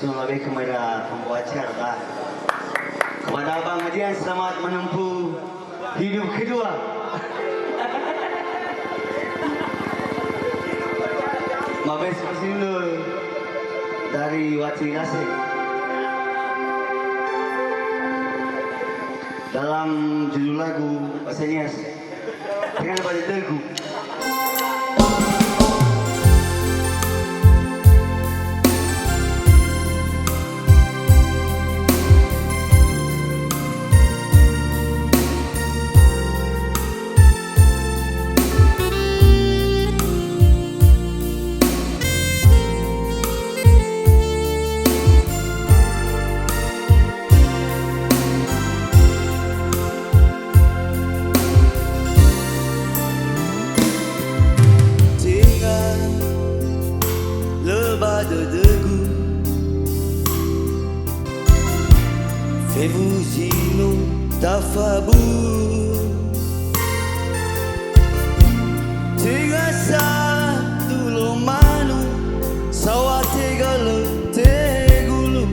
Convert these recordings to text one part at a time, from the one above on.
lebih kepada pembawa acara Pak. Kepada Abang Adian, selamat menempuh hidup kedua. Mabes Pasindo dari Wati Lasek. Dalam judul lagu bahasa Nias, dengan pada Teguh. De dégoût, fais-vous inondafabou, tigasa dulu manu, sawah tegala tegulu,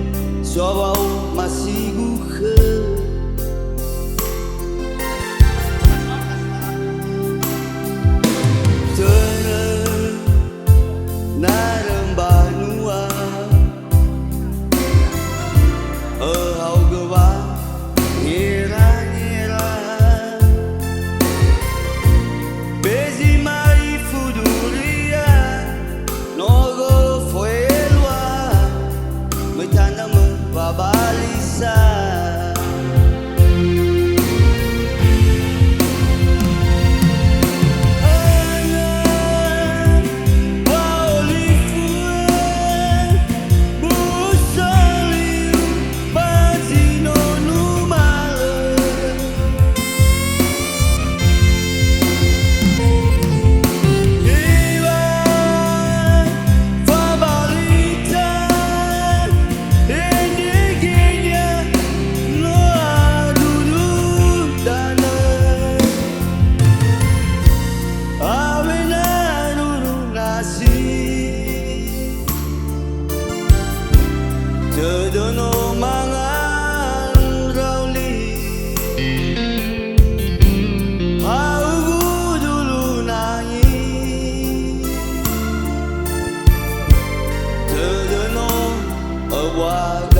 sawah masih guhe. Dono mangan rauli, aku dulu nangis, dono awak.